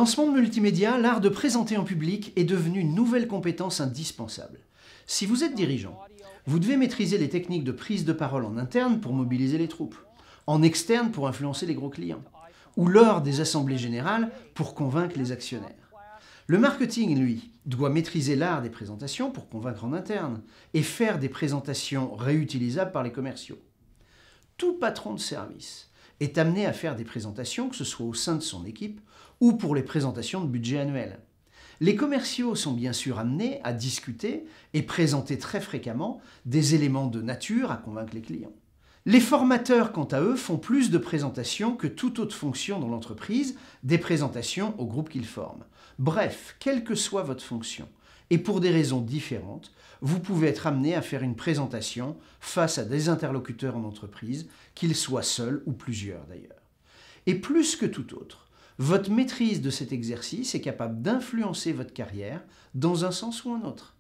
Dans ce monde multimédia, l'art de présenter en public est devenu une nouvelle compétence indispensable. Si vous êtes dirigeant, vous devez maîtriser les techniques de prise de parole en interne pour mobiliser les troupes, en externe pour influencer les gros clients, ou lors des assemblées générales pour convaincre les actionnaires. Le marketing, lui, doit maîtriser l'art des présentations pour convaincre en interne et faire des présentations réutilisables par les commerciaux. Tout patron de service est amené à faire des présentations, que ce soit au sein de son équipe ou pour les présentations de budget annuel. Les commerciaux sont bien sûr amenés à discuter et présenter très fréquemment des éléments de nature à convaincre les clients. Les formateurs, quant à eux, font plus de présentations que toute autre fonction dans l'entreprise, des présentations au groupe qu'ils forment. Bref, quelle que soit votre fonction, et pour des raisons différentes, vous pouvez être amené à faire une présentation face à des interlocuteurs en entreprise, qu'ils soient seuls ou plusieurs d'ailleurs. Et plus que tout autre, votre maîtrise de cet exercice est capable d'influencer votre carrière dans un sens ou un autre.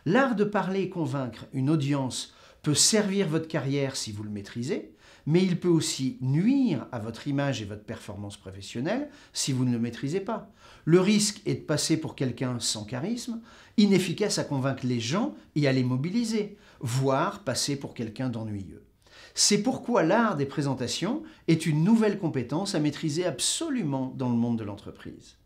L'art de parler et convaincre une audience peut servir votre carrière si vous le maîtrisez, mais il peut aussi nuire à votre image et votre performance professionnelle si vous ne le maîtrisez pas. Le risque est de passer pour quelqu'un sans charisme, inefficace à convaincre les gens et à les mobiliser, voire passer pour quelqu'un d'ennuyeux. C'est pourquoi l'art des présentations est une nouvelle compétence à maîtriser absolument dans le monde de l'entreprise.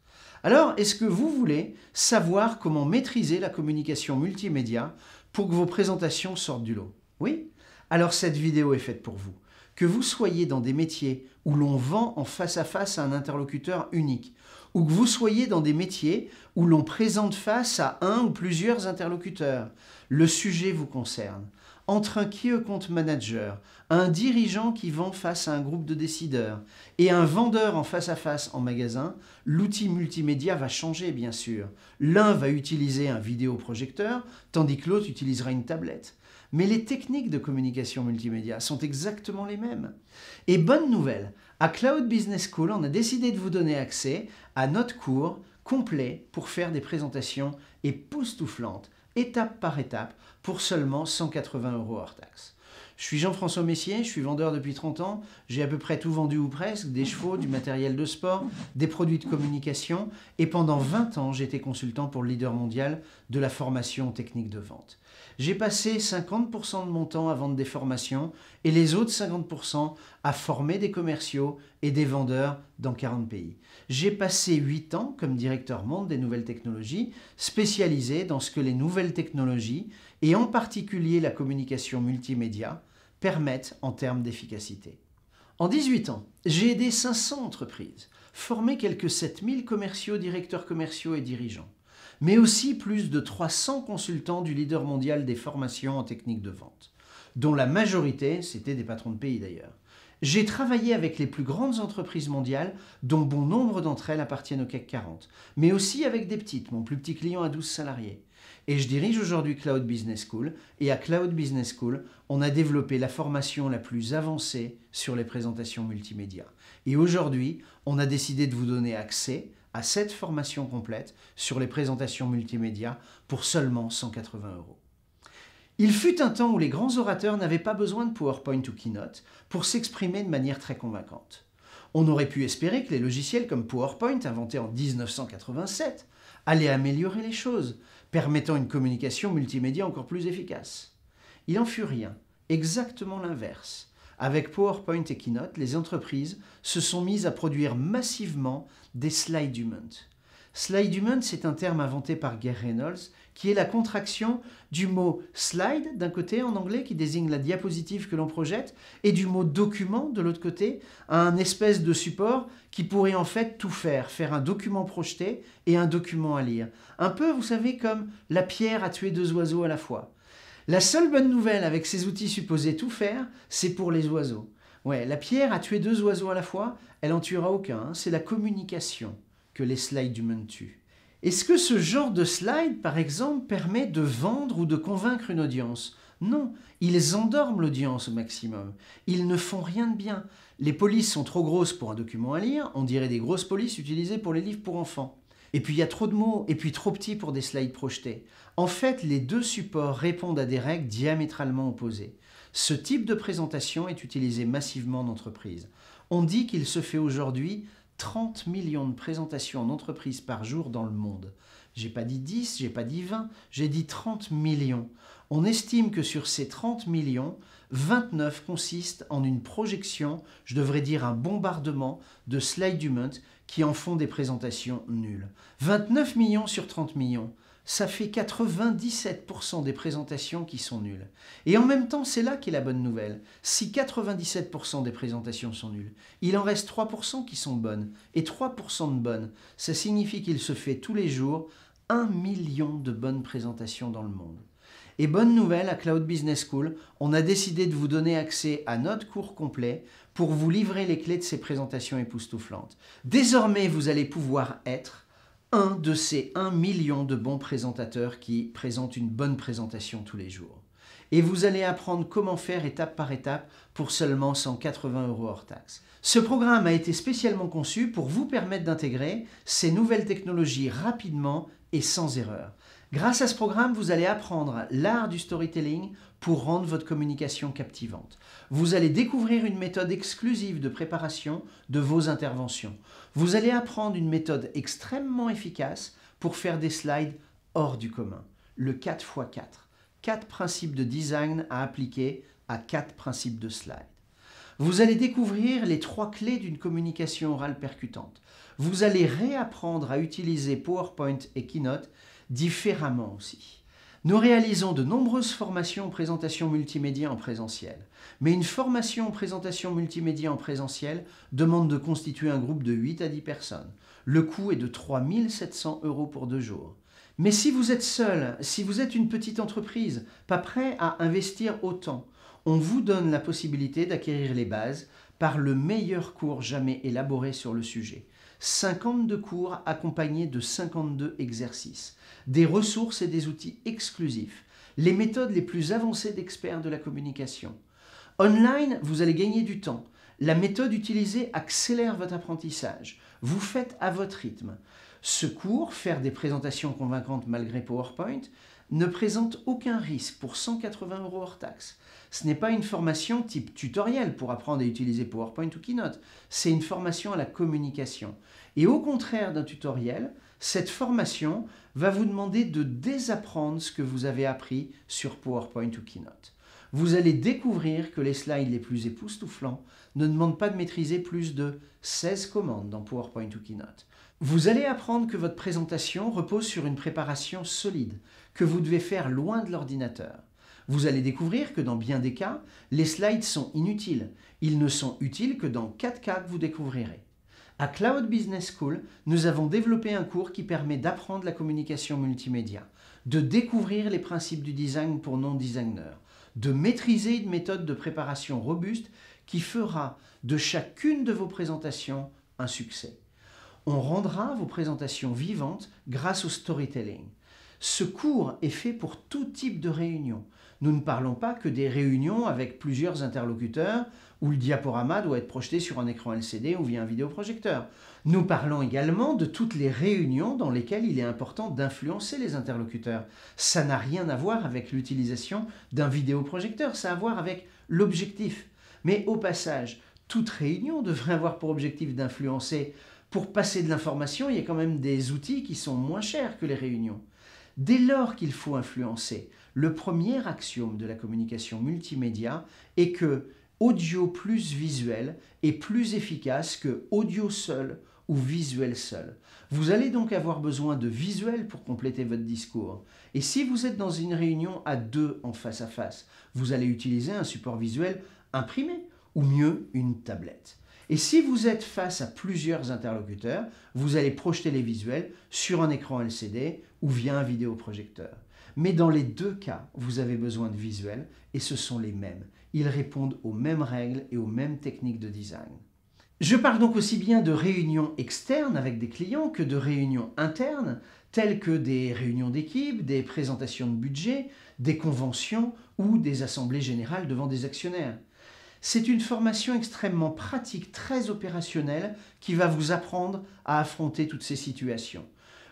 Alors, est-ce que vous voulez savoir comment maîtriser la communication multimédia pour que vos présentations sortent du lot? Oui? Alors cette vidéo est faite pour vous. Que vous soyez dans des métiers où l'on vend en face à face à un interlocuteur unique, ou que vous soyez dans des métiers où l'on présente face à un ou plusieurs interlocuteurs, le sujet vous concerne. Entre un Key Account Manager, un dirigeant qui vend face à un groupe de décideurs et un vendeur en face à face en magasin, l'outil multimédia va changer bien sûr. L'un va utiliser un vidéoprojecteur, tandis que l'autre utilisera une tablette. Mais les techniques de communication multimédia sont exactement les mêmes. Et bonne nouvelle, à Cloud Business School, on a décidé de vous donner accès à notre cours complet pour faire des présentations époustouflantes, étape par étape, pour seulement 180 € hors taxe. Je suis Jean-François Messier, je suis vendeur depuis 30 ans, j'ai à peu près tout vendu ou presque, des chevaux, du matériel de sport, des produits de communication, et pendant 20 ans, j'ai été consultant pour le leader mondial de la formation technique de vente. J'ai passé 50% de mon temps à vendre des formations et les autres 50% à former des commerciaux et des vendeurs dans 40 pays. J'ai passé 8 ans comme directeur monde des nouvelles technologies, spécialisé dans ce que les nouvelles technologies, et en particulier la communication multimédia, permettent en termes d'efficacité. En 18 ans, j'ai aidé 500 entreprises, formé quelques 7000 commerciaux, directeurs commerciaux et dirigeants, mais aussi plus de 300 consultants du leader mondial des formations en technique de vente, dont la majorité, c'était des patrons de pays d'ailleurs. J'ai travaillé avec les plus grandes entreprises mondiales, dont bon nombre d'entre elles appartiennent au CAC 40, mais aussi avec des petites, mon plus petit client à 12 salariés. Et je dirige aujourd'hui Cloud Business School, et à Cloud Business School, on a développé la formation la plus avancée sur les présentations multimédia. Et aujourd'hui, on a décidé de vous donner accès à cette formation complète sur les présentations multimédia pour seulement 180 €. Il fut un temps où les grands orateurs n'avaient pas besoin de PowerPoint ou Keynote pour s'exprimer de manière très convaincante. On aurait pu espérer que les logiciels comme PowerPoint, inventés en 1987, allaient améliorer les choses, permettant une communication multimédia encore plus efficace. Il n'en fut rien, exactement l'inverse. Avec PowerPoint et Keynote, les entreprises se sont mises à produire massivement des slidements. Slidement, c'est un terme inventé par Gary Reynolds, qui est la contraction du mot slide d'un côté en anglais qui désigne la diapositive que l'on projette et du mot document de l'autre côté, un espèce de support qui pourrait en fait tout faire un document projeté et un document à lire. Un peu, vous savez, comme la pierre a tué 2 oiseaux à la fois. La seule bonne nouvelle avec ces outils supposés tout faire, c'est pour les oiseaux. Ouais, la pierre a tué 2 oiseaux à la fois, elle en tuera aucun, hein. C'est la communication que les slidements tuent. Est-ce que ce genre de slide, par exemple, permet de vendre ou de convaincre une audience? Non, ils endorment l'audience au maximum. Ils ne font rien de bien. Les polices sont trop grosses pour un document à lire, on dirait des grosses polices utilisées pour les livres pour enfants. Et puis il y a trop de mots, et puis trop petits pour des slides projetés. En fait, les deux supports répondent à des règles diamétralement opposées. Ce type de présentation est utilisé massivement en entreprise. On dit qu'il se fait aujourd'hui 30 millions de présentations en entreprise par jour dans le monde. J'ai pas dit 10, j'ai pas dit 20, j'ai dit 30 millions. On estime que sur ces 30 millions, 29 consistent en une projection, je devrais dire un bombardement de Slidocument qui en font des présentations nulles. 29 millions sur 30 millions, ça fait 97% des présentations qui sont nulles. Et en même temps, c'est là qu'est la bonne nouvelle. Si 97% des présentations sont nulles, il en reste 3% qui sont bonnes. Et 3% de bonnes, ça signifie qu'il se fait tous les jours 1 million de bonnes présentations dans le monde. Et bonne nouvelle, à Cloud Business School, on a décidé de vous donner accès à notre cours complet pour vous livrer les clés de ces présentations époustouflantes. Désormais, vous allez pouvoir être un de ces 1 million de bons présentateurs qui présentent une bonne présentation tous les jours. Et vous allez apprendre comment faire étape par étape pour seulement 180 € hors taxe. Ce programme a été spécialement conçu pour vous permettre d'intégrer ces nouvelles technologies rapidement et sans erreur. Grâce à ce programme, vous allez apprendre l'art du storytelling pour rendre votre communication captivante. Vous allez découvrir une méthode exclusive de préparation de vos interventions. Vous allez apprendre une méthode extrêmement efficace pour faire des slides hors du commun. Le 4x4. 4 principes de design à appliquer à 4 principes de slide. Vous allez découvrir les 3 clés d'une communication orale percutante. Vous allez réapprendre à utiliser PowerPoint et Keynote différemment aussi. Nous réalisons de nombreuses formations en présentation multimédia en présentiel. Mais une formation en présentation multimédia en présentiel demande de constituer un groupe de 8 à 10 personnes. Le coût est de 3 700 € pour 2 jours. Mais si vous êtes seul, si vous êtes une petite entreprise, pas prêt à investir autant, on vous donne la possibilité d'acquérir les bases par le meilleur cours jamais élaboré sur le sujet. 52 cours accompagnés de 52 exercices, des ressources et des outils exclusifs, les méthodes les plus avancées d'experts de la communication. Online, vous allez gagner du temps. La méthode utilisée accélère votre apprentissage. Vous faites à votre rythme. Ce cours, faire des présentations convaincantes malgré PowerPoint, ne présente aucun risque pour 180 € hors taxe. Ce n'est pas une formation type tutoriel pour apprendre à utiliser PowerPoint ou Keynote. C'est une formation à la communication. Et au contraire d'un tutoriel, cette formation va vous demander de désapprendre ce que vous avez appris sur PowerPoint ou Keynote. Vous allez découvrir que les slides les plus époustouflants ne demandent pas de maîtriser plus de 16 commandes dans PowerPoint ou Keynote. Vous allez apprendre que votre présentation repose sur une préparation solide, que vous devez faire loin de l'ordinateur. Vous allez découvrir que dans bien des cas, les slides sont inutiles. Ils ne sont utiles que dans 4 cas que vous découvrirez. À Cloud Business School, nous avons développé un cours qui permet d'apprendre la communication multimédia, de découvrir les principes du design pour non-designers, de maîtriser une méthode de préparation robuste qui fera de chacune de vos présentations un succès. On rendra vos présentations vivantes grâce au storytelling. Ce cours est fait pour tout type de réunion. Nous ne parlons pas que des réunions avec plusieurs interlocuteurs où le diaporama doit être projeté sur un écran LCD ou via un vidéoprojecteur. Nous parlons également de toutes les réunions dans lesquelles il est important d'influencer les interlocuteurs. Ça n'a rien à voir avec l'utilisation d'un vidéoprojecteur, ça a à voir avec l'objectif. Mais au passage, toute réunion devrait avoir pour objectif d'influencer. Pour passer de l'information, il y a quand même des outils qui sont moins chers que les réunions. Dès lors qu'il faut influencer, le premier axiome de la communication multimédia est que audio plus visuel est plus efficace que audio seul ou visuel seul. Vous allez donc avoir besoin de visuel pour compléter votre discours. Et si vous êtes dans une réunion à 2 en face à face, vous allez utiliser un support visuel imprimé ou mieux une tablette. Et si vous êtes face à plusieurs interlocuteurs, vous allez projeter les visuels sur un écran LCD ou via un vidéoprojecteur. Mais dans les 2 cas, vous avez besoin de visuels et ce sont les mêmes. Ils répondent aux mêmes règles et aux mêmes techniques de design. Je parle donc aussi bien de réunions externes avec des clients que de réunions internes, telles que des réunions d'équipe, des présentations de budget, des conventions ou des assemblées générales devant des actionnaires. C'est une formation extrêmement pratique, très opérationnelle, qui va vous apprendre à affronter toutes ces situations.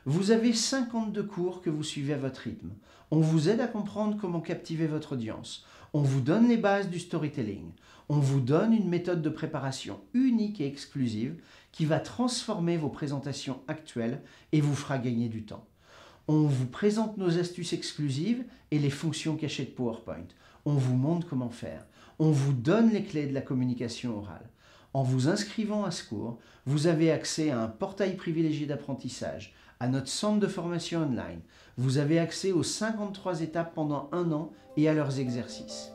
Vous avez 52 cours que vous suivez à votre rythme. On vous aide à comprendre comment captiver votre audience. On vous donne les bases du storytelling. On vous donne une méthode de préparation unique et exclusive qui va transformer vos présentations actuelles et vous fera gagner du temps. On vous présente nos astuces exclusives et les fonctions cachées de PowerPoint. On vous montre comment faire. On vous donne les clés de la communication orale. En vous inscrivant à ce cours, vous avez accès à un portail privilégié d'apprentissage, à notre centre de formation online. Vous avez accès aux 53 étapes pendant 1 an et à leurs exercices.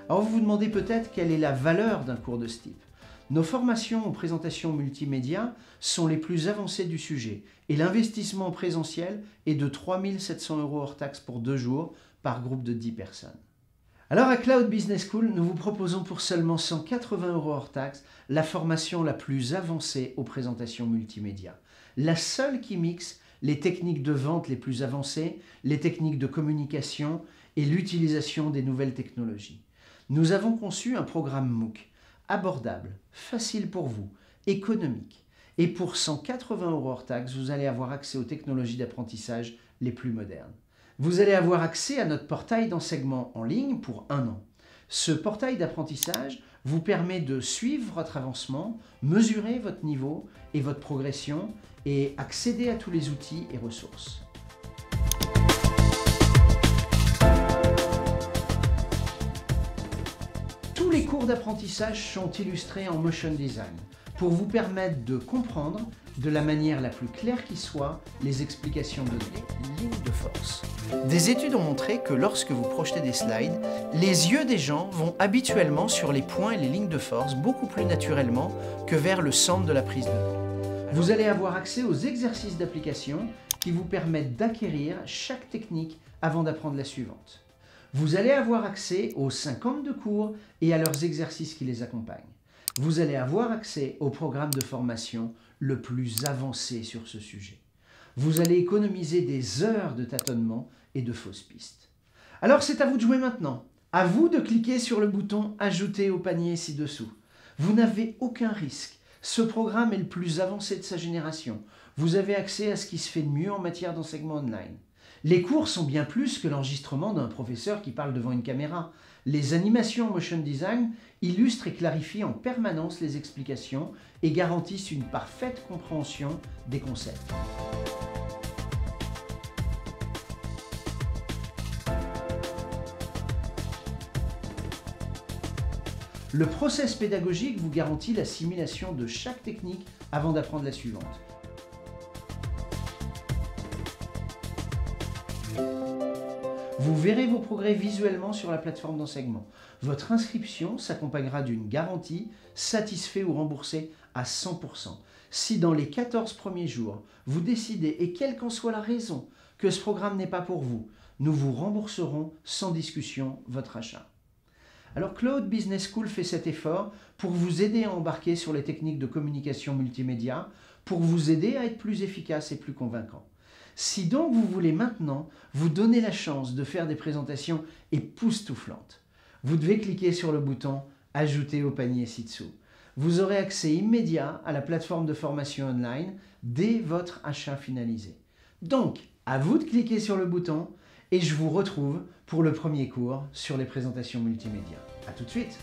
Alors vous vous demandez peut-être quelle est la valeur d'un cours de ce type. Nos formations en présentation multimédia sont les plus avancées du sujet et l'investissement présentiel est de 3 700 € hors taxe pour 2 jours par groupe de 10 personnes. Alors à Cloud Business School, nous vous proposons pour seulement 180 € hors taxe la formation la plus avancée aux présentations multimédia. La seule qui mixe les techniques de vente les plus avancées, les techniques de communication et l'utilisation des nouvelles technologies. Nous avons conçu un programme MOOC abordable, facile pour vous, économique. Et pour 180 € hors taxe, vous allez avoir accès aux technologies d'apprentissage les plus modernes. Vous allez avoir accès à notre portail d'enseignement en ligne pour 1 an. Ce portail d'apprentissage vous permet de suivre votre avancement, mesurer votre niveau et votre progression et accéder à tous les outils et ressources. Tous les cours d'apprentissage sont illustrés en motion design pour vous permettre de comprendre de la manière la plus claire qui soit les explications données. Ligne de force. Des études ont montré que lorsque vous projetez des slides, les yeux des gens vont habituellement sur les points et les lignes de force beaucoup plus naturellement que vers le centre de la prise de vue. Vous allez avoir accès aux exercices d'application qui vous permettent d'acquérir chaque technique avant d'apprendre la suivante. Vous allez avoir accès aux 52 cours et à leurs exercices qui les accompagnent. Vous allez avoir accès au programme de formation le plus avancé sur ce sujet. Vous allez économiser des heures de tâtonnement et de fausses pistes. Alors c'est à vous de jouer maintenant. À vous de cliquer sur le bouton « Ajouter au panier » ci-dessous. Vous n'avez aucun risque. Ce programme est le plus avancé de sa génération. Vous avez accès à ce qui se fait de mieux en matière d'enseignement online. Les cours sont bien plus que l'enregistrement d'un professeur qui parle devant une caméra. Les animations en motion design illustrent et clarifient en permanence les explications et garantissent une parfaite compréhension des concepts. Le process pédagogique vous garantit l'assimilation de chaque technique avant d'apprendre la suivante. Vous verrez vos progrès visuellement sur la plateforme d'enseignement. Votre inscription s'accompagnera d'une garantie satisfait ou remboursé à 100%. Si dans les 14 premiers jours, vous décidez, et quelle qu'en soit la raison, que ce programme n'est pas pour vous, nous vous rembourserons sans discussion votre achat. Alors Cloud Business School fait cet effort pour vous aider à embarquer sur les techniques de communication multimédia, pour vous aider à être plus efficace et plus convaincant. Si donc vous voulez maintenant vous donner la chance de faire des présentations époustouflantes, vous devez cliquer sur le bouton « Ajouter au panier » ci-dessous. Vous aurez accès immédiat à la plateforme de formation online dès votre achat finalisé. Donc, à vous de cliquer sur le bouton et je vous retrouve pour le premier cours sur les présentations multimédia. À tout de suite!